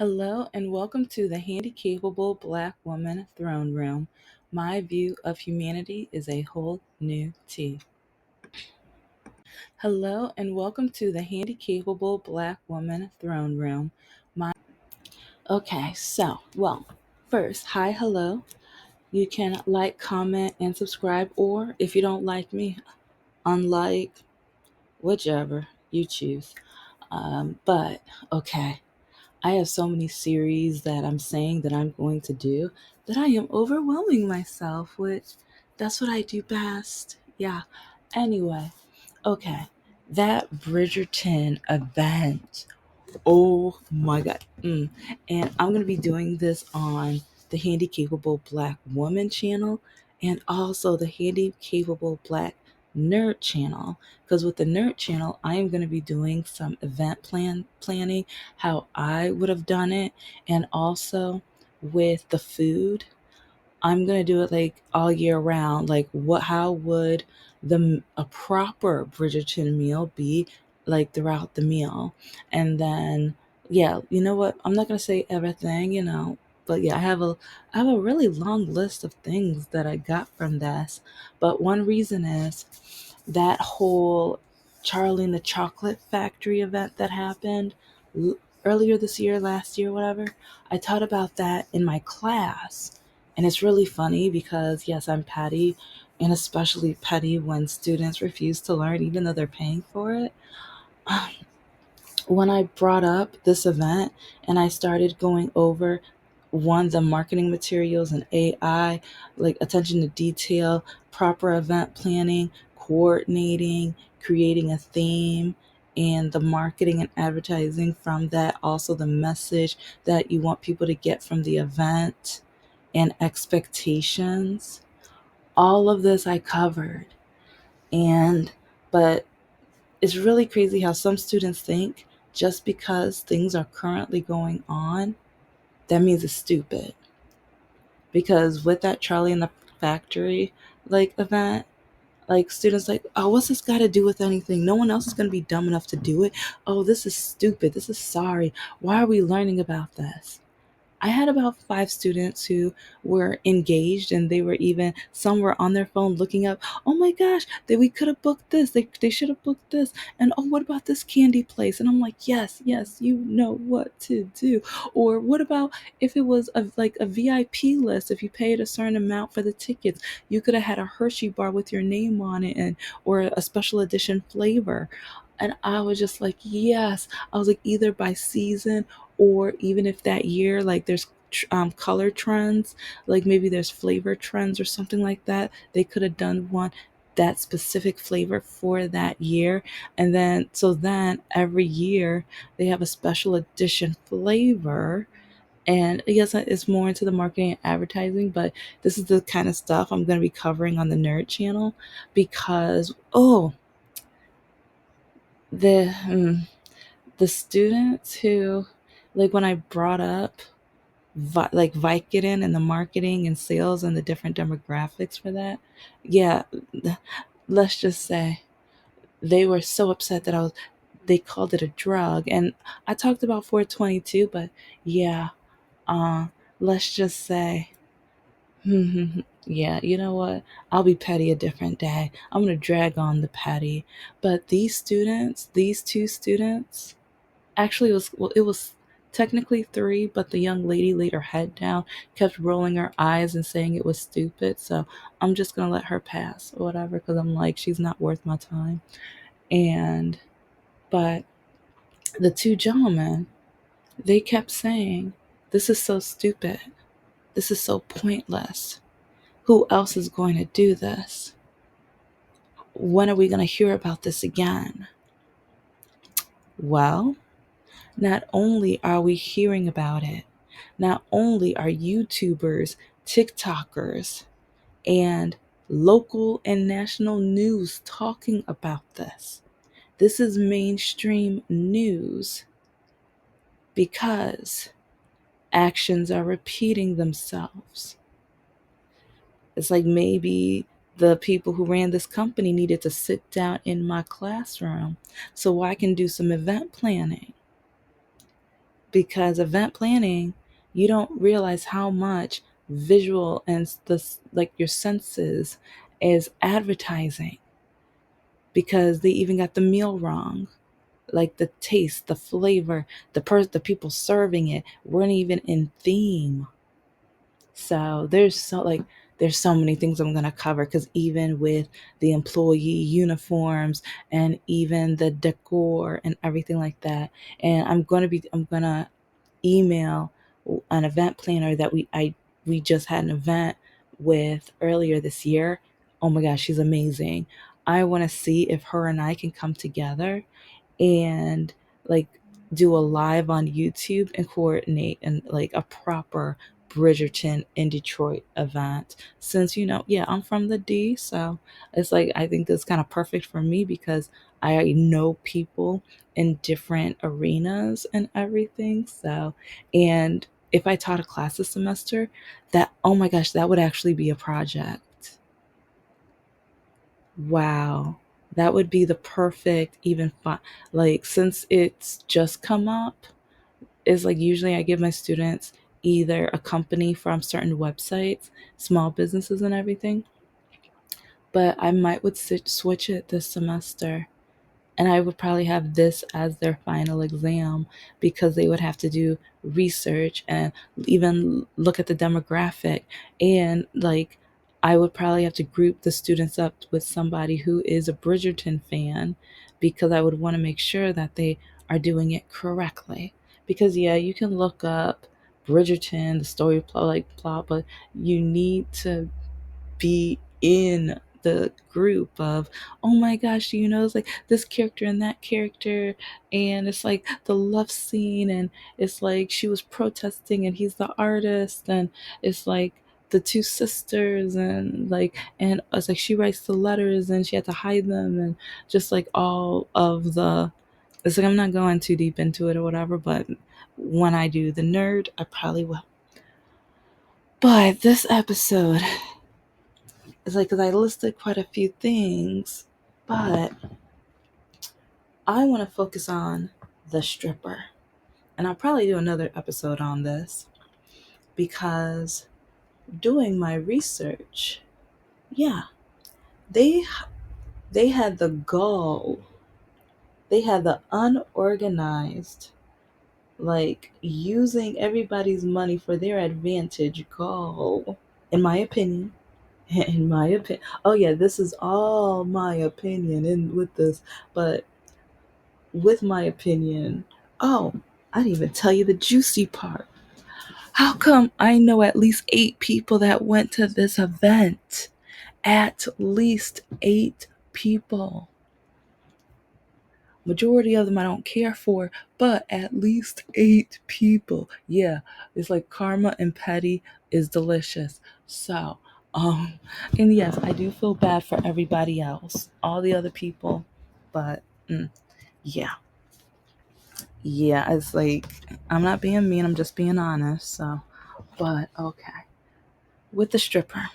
Hello and welcome to the Handicapable Black Woman Throne Room. My view of humanity is a whole new tea. Hello and welcome to the Handicapable Black Woman Throne Room. First, hi, hello. You can like, comment, and subscribe, or if you don't like me, unlike, whichever you choose. But okay. I have so many series that I'm saying that I'm going to do that I am overwhelming myself, which that's what I do best. Yeah. Anyway, okay. That Bridgerton event. Oh my God. And I'm going to be doing this on the Handy Capable Black Woman channel and also the Handy Capable Black Nerd channel. Because with the Nerd channel, I am going to be doing some event planning, how I would have done it, and also with the food. I'm gonna do it like all year round. Like, how would a proper Bridgerton meal be like throughout the meal? And then, yeah, you know what? I'm not gonna say everything, but yeah, I have a really long list of things that I got from this. But one reason is that whole Charlie and the Chocolate Factory event that happened l- earlier this year, last year, whatever. I taught about that in my class. And it's really funny because, yes, I'm petty, and especially petty when students refuse to learn, even though they're paying for it. When I brought up this event and I started going over the marketing materials and AI, like attention to detail, proper event planning, coordinating, creating a theme, and the marketing and advertising from that, also the message that you want people to get from the event and expectations. All of this I covered. And, but it's really crazy how some students think just because things are currently going on, that means it's stupid. Because with that Charlie in the Factory like event, like students like, oh, what's this got to do with anything? No one else is going to be dumb enough to do it. Oh, this is stupid. This is sorry. Why are we learning about this? I had about 5 students who were engaged, and they were even, some were on their phone looking up, oh my gosh, we could have booked this. They should have booked this. And oh, what about this candy place? And I'm like, yes, you know what to do. Or what about if it was like a VIP list, if you paid a certain amount for the tickets, you could have had a Hershey bar with your name on it and or a special edition flavor. And I was just like, yes. I was like, either by season, or even if that year like there's color trends, like maybe there's flavor trends or something like that, they could have done one that specific flavor for that year. And then every year they have a special edition flavor. And yes, it's more into the marketing and advertising, but this is the kind of stuff I'm going to be covering on the Nerd channel. Because the the students who, like, when I brought up like Vicodin and the marketing and sales and the different demographics for that, yeah, let's just say they were so upset that they called it a drug. And I talked about 422, but yeah, uh, let's just say, yeah, you know what? I'll be petty a different day. I'm going to drag on the petty. But these 2 students, actually, it was technically 3, but the young lady laid her head down, kept rolling her eyes and saying it was stupid. So I'm just gonna let her pass or whatever, because I'm like, she's not worth my time. And but the 2 gentlemen, they kept saying, "This is so stupid. This is so pointless. Who else is going to do this? When are we going to hear about this again?" Well, not only are we hearing about it, not only are YouTubers, TikTokers, and local and national news talking about this. This is mainstream news because actions are repeating themselves. It's like maybe the people who ran this company needed to sit down in my classroom so I can do some event planning. because event planning, you don't realize how much visual and this, like your senses, is advertising, because they even got the meal wrong, like the taste, the flavor, the people serving it weren't even in theme. So there's so many things I'm gonna cover, because even with the employee uniforms and even the decor and everything like that, and I'm gonna email an event planner that we just had an event with earlier this year. Oh my gosh, she's amazing. I want to see if her and I can come together and like do a live on YouTube and coordinate and like a proper Bridgerton in Detroit event. Since yeah, I'm from the D, so it's like I think it's kind of perfect for me because I know people in different arenas and everything. So, and if I taught a class this semester, that oh my gosh, that would actually be a project. Wow. That would be the perfect even fun. Like since it's just come up, is like usually I give my students either a company from certain websites, small businesses and everything, but I might would switch it this semester, and I would probably have this as their final exam, because they would have to do research and even look at the demographic. And like, I would probably have to group the students up with somebody who is a Bridgerton fan, because I would want to make sure that they are doing it correctly. Because, yeah, you can look up Bridgerton, the story plot, like plot, but you need to be in the group of, oh my gosh, it's like this character and that character, and it's like the love scene, and it's like she was protesting and he's the artist, and it's like the two sisters, and like, and it's like she writes the letters and she had to hide them, and just like all of the, it's like I'm not going too deep into it or whatever, but when I do the nerd, I probably will. But this episode, it's like, because I listed quite a few things, but I want to focus on the stripper. And I'll probably do another episode on this, because doing my research, yeah, they they had the gall, they had the unorganized, like using everybody's money for their advantage gall, in my opinion. In my opinion. Oh yeah, this is all my opinion in with this, but with my opinion. Oh, I didn't even tell you the juicy part. How come I know at least 8 people that went to this event? At least 8 people. Majority of them I don't care for, but at least 8 people. Yeah, it's like karma and petty is delicious. So, and yes, I do feel bad for everybody else, all the other people, but yeah. Yeah, it's like I'm not being mean, I'm just being honest. So, but okay. With the stripper,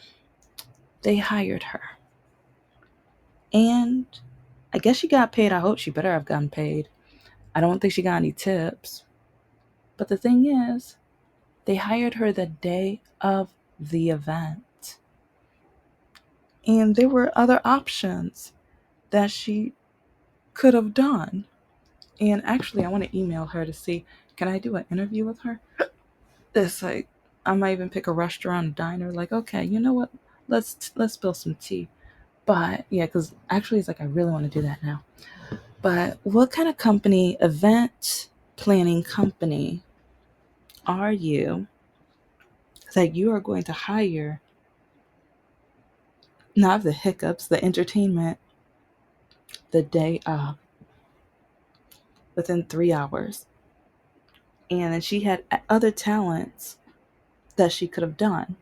they hired her. And I guess she got paid. I hope she better have gotten paid. I don't think she got any tips. But the thing is, they hired her the day of the event. And there were other options that she could have done. And actually, I want to email her to see, can I do an interview with her? It's like I might even pick a restaurant, a diner. Like, okay, you know what? Let's spill some tea. But yeah, because actually, it's like I really want to do that now. But what kind of company, event planning company, are you that you are going to hire? Not the hiccups, the entertainment, the day of, within 3 hours, and then she had other talents that she could have done.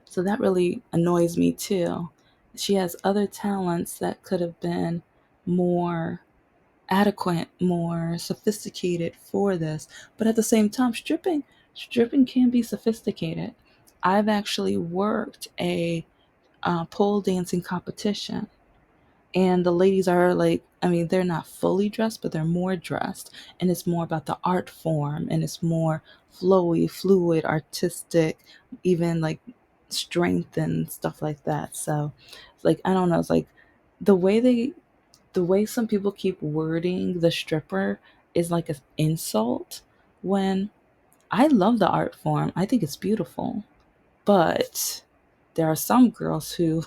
So that really annoys me too. She has other talents that could have been more adequate, more sophisticated for this. But at the same time, stripping can be sophisticated. I've actually worked a pole dancing competition, and the ladies are like I mean, they're not fully dressed, but they're more dressed. And it's more about the art form, and it's more flowy, fluid, artistic, even like strength and stuff like that. So, like, I don't know. It's like the way they, the way some people keep wording the stripper is like an insult when I love the art form. I think it's beautiful. But there are some girls who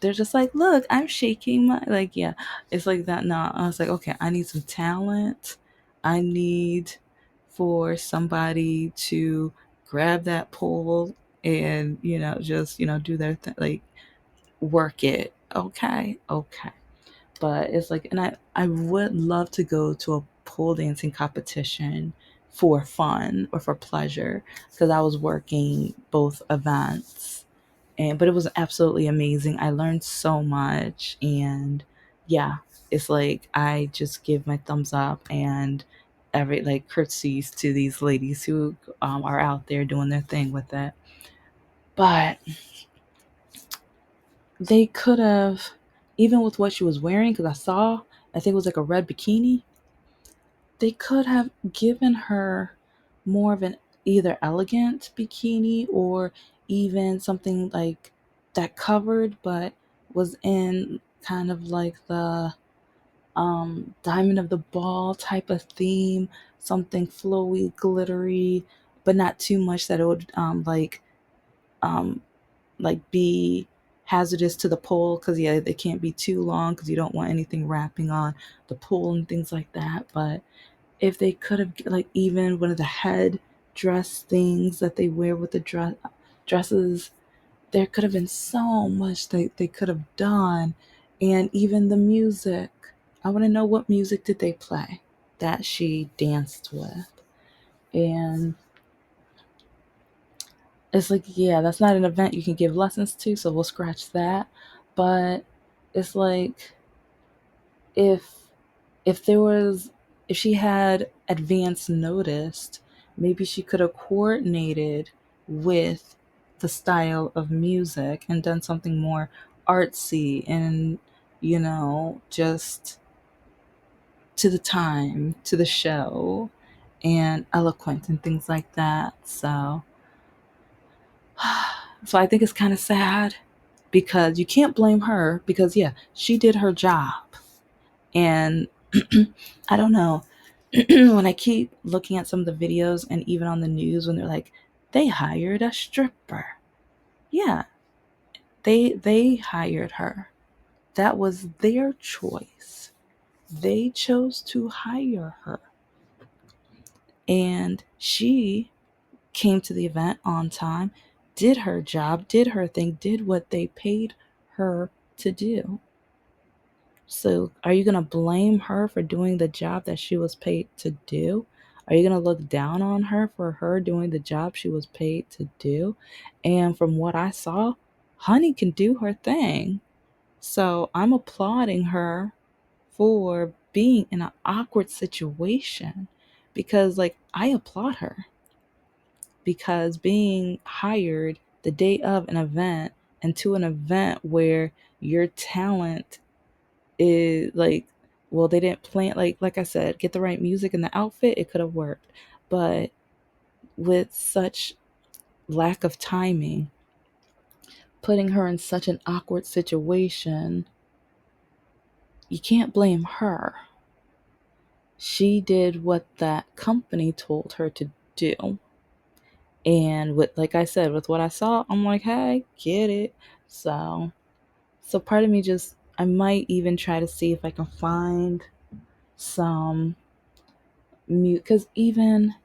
they're just like, look, I'm shaking my, like, yeah, it's like that. No, I was like, okay, I need some talent. I need for somebody to grab that pole and, just, do their thing, like work it. Okay, okay. But it's like, and I would love to go to a pole dancing competition for fun or for pleasure because I was working both events, and but it was absolutely amazing. I learned so much, and yeah, it's like I just give my thumbs up and every like curtsies to these ladies who are out there doing their thing with it. But they could have, even with what she was wearing, because I think it was like a red bikini, they could have given her more of an either elegant bikini or even something like that covered but was in kind of like the diamond of the ball type of theme, something flowy, glittery, but not too much that it would um be hazardous to the pole, because yeah, they can't be too long because you don't want anything wrapping on the pole and things like that. But if they could have, like, even one of the head dress things that they wear with the dresses, there could have been so much they could have done. And even the music, I want to know what music did they play that she danced with. And it's like, yeah, that's not an event you can give lessons to, so we'll scratch that. But it's like, if if there was if she had advance noticed, maybe she could have coordinated with the style of music and done something more artsy and, just to the time, to the show, and eloquent and things like that. So I think it's kind of sad because you can't blame her because, yeah, she did her job. And I don't know, when I keep looking at some of the videos and even on the news when they're like, they hired a stripper. Yeah, they hired her. That was their choice. They chose to hire her. And she came to the event on time, did her job, did her thing, did what they paid her to do. So, are you going to blame her for doing the job that she was paid to do? Are you going to look down on her for her doing the job she was paid to do? And from what I saw, Honey can do her thing. So, I'm applauding her for being in an awkward situation because, like, I applaud her because being hired the day of an event and to an event where your talent is like, well, they didn't plan, like I said, get the right music and the outfit, it could have worked. But with such lack of timing, putting her in such an awkward situation, you can't blame her. She did what that company told her to do. And with, like I said, with what I saw, I'm like, hey, get it. So part of me just, I might even try to see if I can find some mute, because even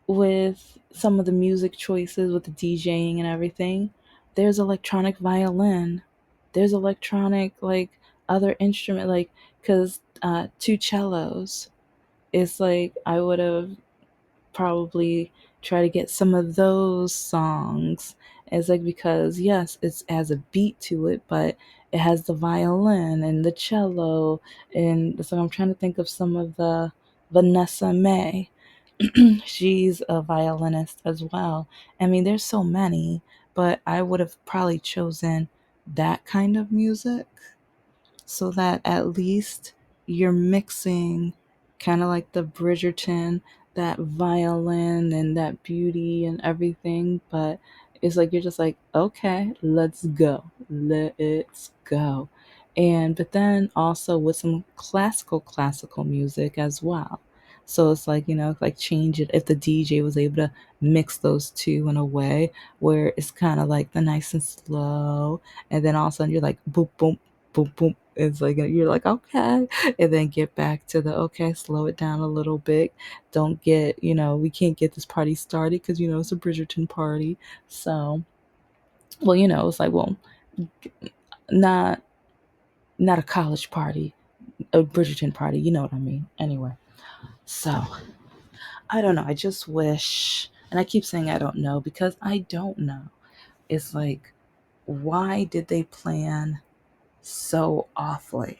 with some of the music choices with the DJing and everything, there's electronic violin, there's electronic, like, other instrument, like, because two cellos, it's like I would have probably try to get some of those songs as, like, because yes, it's has a beat to it, but it has the violin and the cello. And so I'm trying to think of some of the Vanessa May. She's a violinist as well. I mean, there's so many, but I would have probably chosen that kind of music. so that at least you're mixing kind of like the Bridgerton, that violin and that beauty and everything, but it's like you're just like, okay, let's go. Let's go. And but then also with some classical music as well. So it's like, like change it if the DJ was able to mix those two in a way where it's kind of like the nice and slow, and then all of a sudden you're like boom, boom, boom, boom. It's like you're like, okay, and then get back to the okay, slow it down a little bit. Don't get, we can't get this party started because it's a Bridgerton party. So, well, it's like, well, not not a college party, a Bridgerton party. You know what I mean? Anyway, so I don't know. I just wish, and I keep saying I don't know because I don't know. It's like, why did they plan so awfully?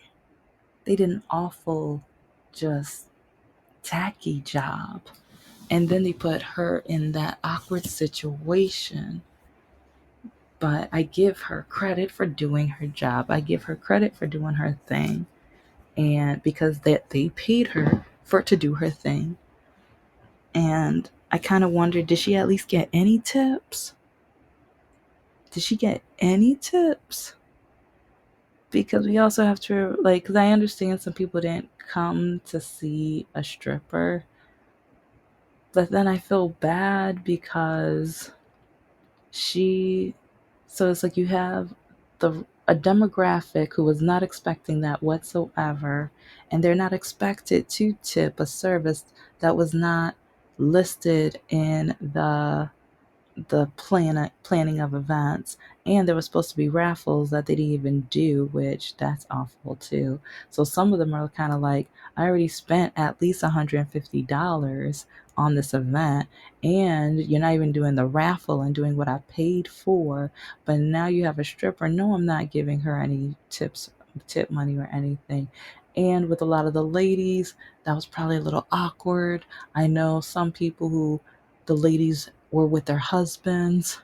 They did an awful, just tacky job. And then they put her in that awkward situation. But I give her credit for doing her job. I give her credit for doing her thing. And because they paid her for to do her thing. And I kind of wondered, did she at least get any tips? Did she get any tips? Because we also have to, like, because I understand some people didn't come to see a stripper, but then I feel bad because she, so it's like you have a demographic who was not expecting that whatsoever, and they're not expected to tip a service that was not listed in the planning of events, and there was supposed to be raffles that they didn't even do, which that's awful too. So some of them are kind of like, I already spent at least $150 on this event, and you're not even doing the raffle and doing what I paid for, but now you have a stripper. No, I'm not giving her any tip money or anything. And with a lot of the ladies, that was probably a little awkward. I know some people who the ladies were with their husbands.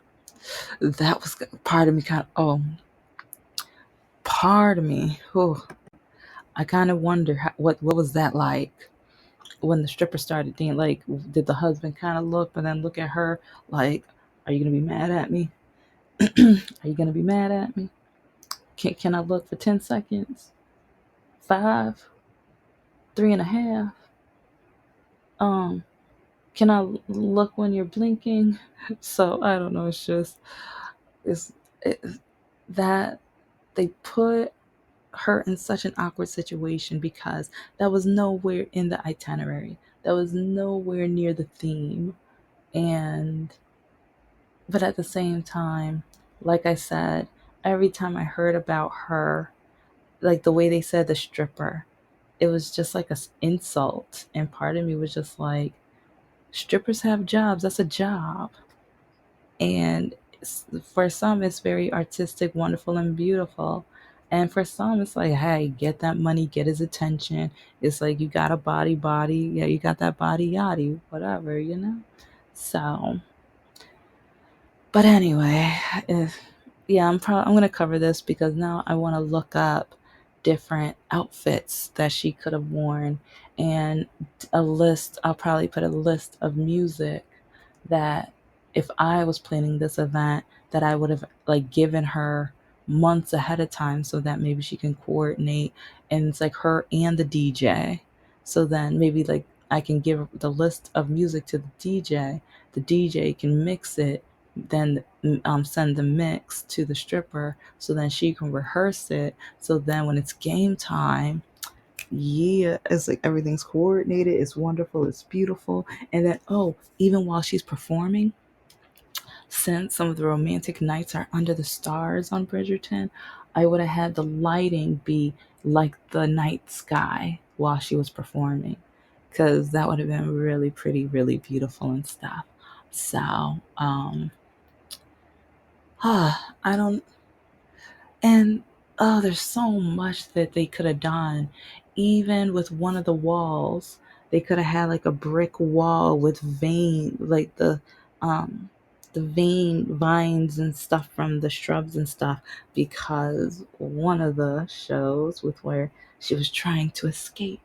That was part of me kind of, part of me, I kind of wonder what was that like when the stripper started dancing. Like, did the husband kind of look, but then look at her like, are you going to be mad at me? Are you going to be mad at me? Can I look for 10 seconds? Five? Three and a half? Um, can I look when you're blinking? So I don't know. It's just, it's, it, that they put her in such an awkward situation because that was nowhere in the itinerary. That was nowhere near the theme. And, but at the same time, like I said, every time I heard about her, like the way they said the stripper, it was just like a insult. And part of me was just like, strippers have jobs. That's a job. And for some it's very artistic, wonderful, and beautiful, and for some it's like, hey, get that money, get his attention. It's like, you got a body, yeah, you got that body yachty, whatever. So, but anyway, if yeah, I'm gonna cover this because now I want to look up different outfits that she could have worn, and a list. I'll probably put a list of music that if I was planning this event, that I would have like given her months ahead of time so that maybe she can coordinate, and it's like her and the DJ. So then maybe like I can give the list of music to the DJ. The DJ can mix it, then send the mix to the stripper so then she can rehearse it. So then when it's game time, yeah, it's like everything's coordinated, it's wonderful, it's beautiful. And then, even while she's performing, since some of the romantic nights are under the stars on Bridgerton, I would have had the lighting be like the night sky while she was performing, because that would have been really pretty, really beautiful and stuff. So, I don't, and there's so much that they could have done. Even with one of the walls, they could have had like a brick wall with vein, like the um the vein vines and stuff from the shrubs and stuff, because one of the shows with where she was trying to escape,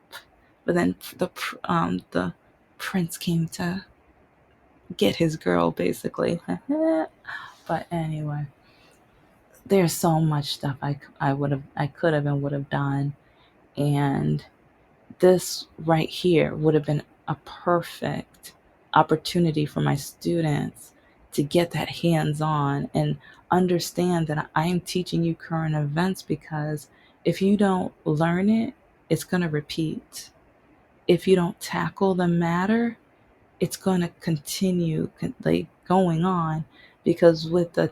but then the prince came to get his girl basically. But anyway, there's so much stuff I could have and would have done, and this right here would have been a perfect opportunity for my students to get that hands on and understand that I am teaching you current events, because if you don't learn it, it's going to repeat. If you don't tackle the matter, it's going to continue like going on, because with the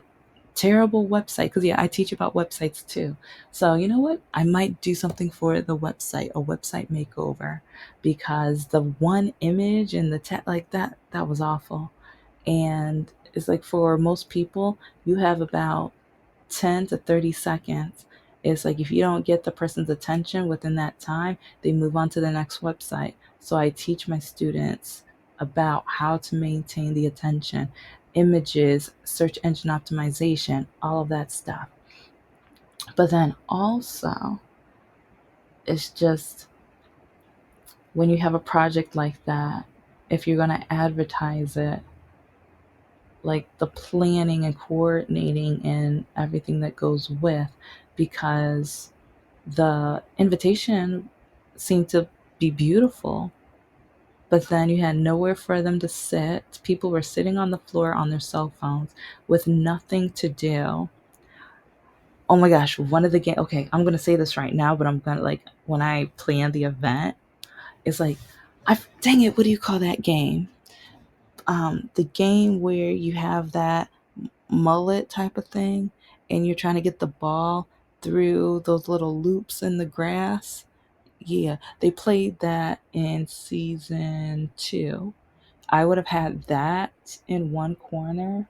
terrible website, because yeah, I teach about websites too. So you know what, I might do something for the website, a website makeover, because the one image and the like that was awful. And it's like, for most people, you have about 10 to 30 seconds. It's like, if you don't get the person's attention within that time, they move on to the next website. So I teach my students about how to maintain the attention, images, search engine optimization, all of that stuff. But then also, it's just, when you have a project like that, if you're going to advertise it, like the planning and coordinating and everything that goes with, because the invitation seemed to be beautiful, but then you had nowhere for them to sit. People were sitting on the floor on their cell phones with nothing to do. Oh my gosh, one of the game. Okay, I'm gonna say this right now, but I'm gonna, like, when I plan the event, it's like, I dang it, what do you call that game? The game where you have that mullet type of thing, and you're trying to get the ball through those little loops in the grass. Yeah, they played that in season 2. I would have had that in one corner,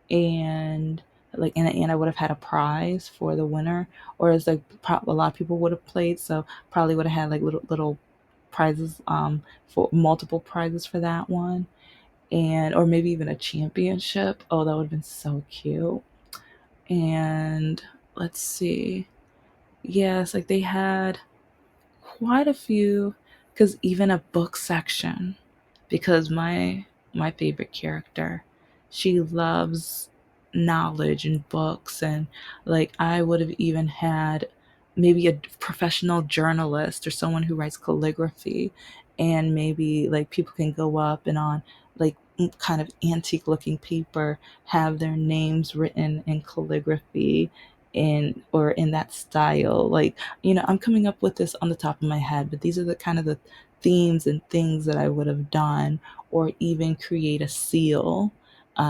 and and I would have had a prize for the winner, or as like a lot of people would have played, so probably would have had like little prizes, for multiple prizes for that one, and or maybe even a championship. Oh, that would have been so cute. And let's see. Yes, like they had quite a few, because even a book section, because my favorite character, she loves knowledge and books, and like I would have even had maybe a professional journalist or someone who writes calligraphy, and maybe like people can go up and on like kind of antique looking paper have their names written in calligraphy, in or in that style. Like, I'm coming up with this on the top of my head, but these are the kind of the themes and things that I would have done, or even create a seal.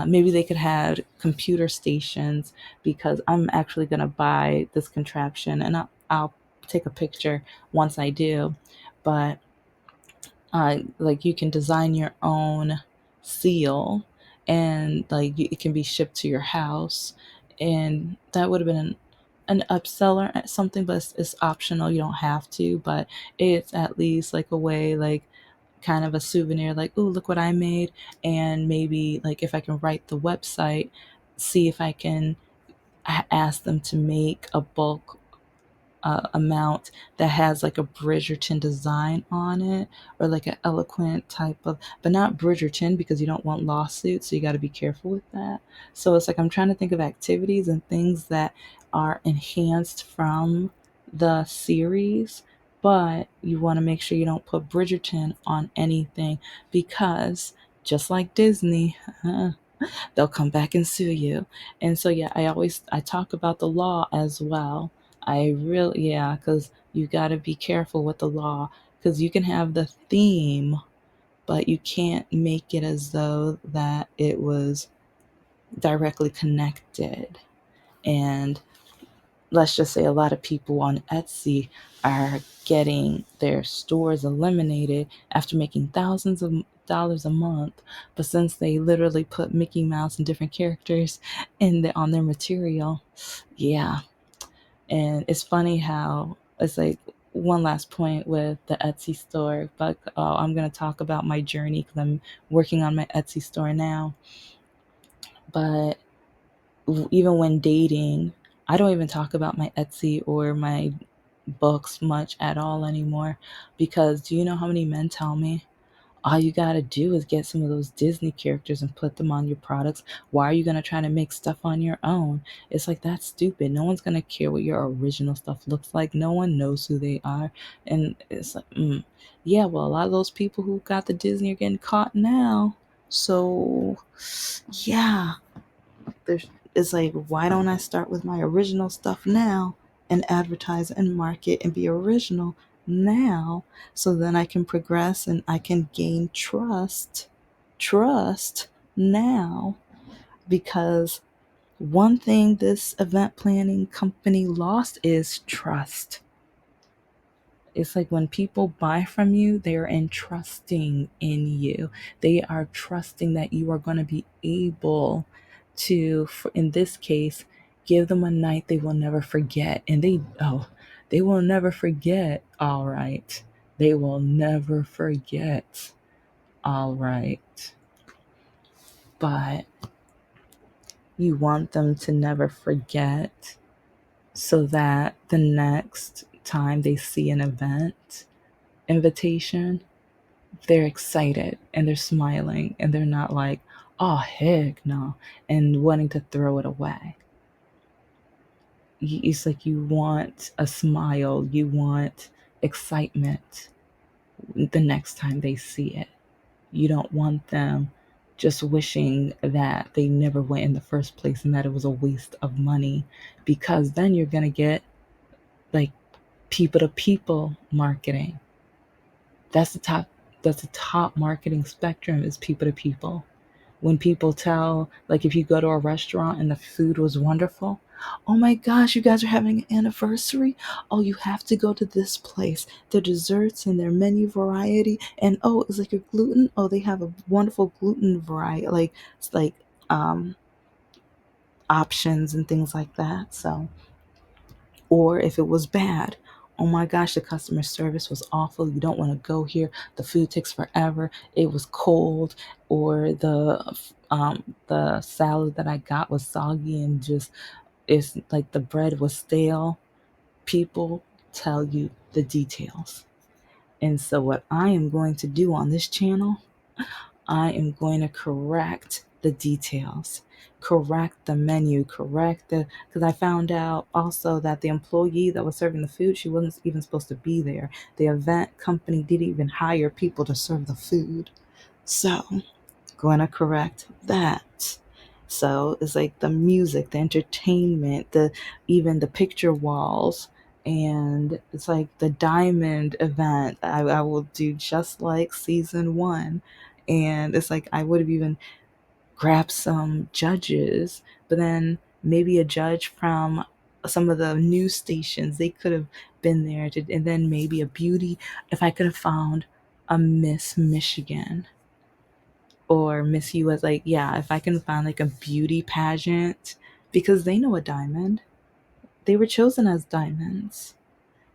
Maybe they could have computer stations, because I'm actually going to buy this contraption, and I'll take a picture once I do. But like, you can design your own seal, and like it can be shipped to your house, and that would have been an upseller at something, but it's optional, you don't have to, but it's at least like a way, like kind of a souvenir, like, oh, look what I made. And maybe like if I can write the website, see if I can ask them to make a bulk amount that has like a Bridgerton design on it, or like an eloquent type of, but not Bridgerton, because you don't want lawsuits, so you got to be careful with that. So it's like, I'm trying to think of activities and things that are enhanced from the series, but you want to make sure you don't put Bridgerton on anything, because just like Disney, they'll come back and sue you. And so yeah, I talk about the law as well. I really, yeah, because you got to be careful with the law, because you can have the theme, but you can't make it as though that it was directly connected. And let's just say a lot of people on Etsy are getting their stores eliminated after making thousands of dollars a month, but since they literally put Mickey Mouse and different characters on their material, yeah. And it's funny how it's like, one last point with the Etsy store, but I'm going to talk about my journey, because I'm working on my Etsy store now. But even when dating, I don't even talk about my Etsy or my books much at all anymore, because do you know how many men tell me all you gotta do is get some of those Disney characters and put them on your products? Why are you gonna try to make stuff on your own? It's like, that's stupid. No one's gonna care what your original stuff looks like. No one knows who they are. And it's like, yeah, well, a lot of those people who got the Disney are getting caught now. So, yeah, there's, it's like, why don't I start with my original stuff now and advertise and market and be original now, so then I can progress and I can gain trust now. Because one thing this event planning company lost is trust. It's like when people buy from you, they are entrusting in you. They are trusting that you are going to be able to, in this case, give them a night they will never forget. And they will never forget. All right. They will never forget. All right. But you want them to never forget, so that the next time they see an event invitation, they're excited and they're smiling and they're not like, oh, heck no, and wanting to throw it away. It's like you want a smile, you want excitement the next time they see it. You don't want them just wishing that they never went in the first place and that it was a waste of money, because then you're going to get like people to people marketing. That's the top that's the top marketing spectrum, is people to people. When people tell, like, if you go to a restaurant and the food was wonderful, oh my gosh, you guys are having an anniversary, oh, you have to go to this place, their desserts and their menu variety, and oh, it's like your gluten, oh, they have a wonderful gluten variety, like it's like um options and things like that. So, or if it was bad, oh my gosh, the customer service was awful, you don't want to go here, the food takes forever, it was cold, or the salad that I got was soggy and just, it's like the bread was stale. People tell you the details. And so what I am going to do on this channel, I am going to correct the details, correct the menu, correct the, because I found out also that the employee that was serving the food, she wasn't even supposed to be there. The event company didn't even hire people to serve the food. So, going to correct that. So it's like the music, the entertainment, the even the picture walls, and it's like the diamond event. I will do just like season one, and it's like I would have even grabbed some judges, but then maybe a judge from some of the news stations. They could have been there, and then maybe a beauty. If I could have found a Miss Michigan or Miss US, like, yeah, if I can find like a beauty pageant, because they know a diamond. They were chosen as diamonds.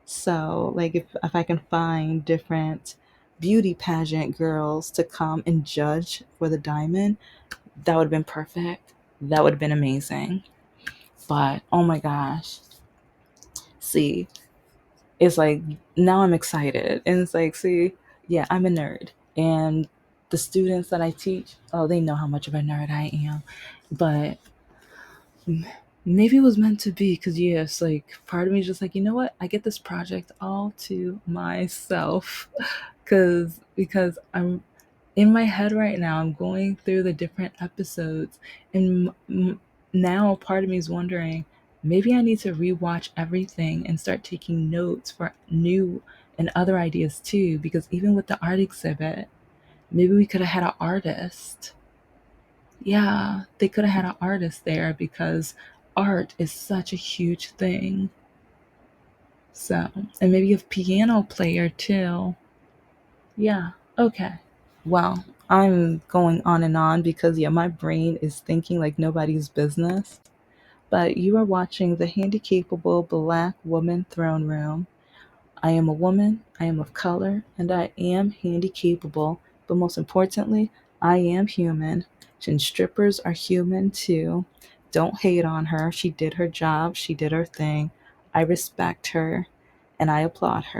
So, like, if I can find different beauty pageant girls to come and judge for the diamond, that would have been perfect. That would have been amazing. But oh my gosh. See, it's like now I'm excited. And it's like, see, yeah, I'm a nerd. And the students that I teach, oh, they know how much of a nerd I am. But maybe it was meant to be, because, yes, like, part of me is just like, you know what? I get this project all to myself. Because I'm in my head right now, I'm going through the different episodes, and now part of me is wondering, maybe I need to rewatch everything and start taking notes for new and other ideas too, because even with the art exhibit, maybe we could have had an artist. Yeah, they could have had an artist there, because art is such a huge thing. So, and maybe a piano player too. Yeah, okay. Well, I'm going on and on because, yeah, my brain is thinking like nobody's business. But you are watching the Handicapable Black Woman Throne Room. I am a woman, I am of color, and I am handicapable. But most importantly, I am human. And strippers are human too. Don't hate on her. She did her job, she did her thing. I respect her and I applaud her.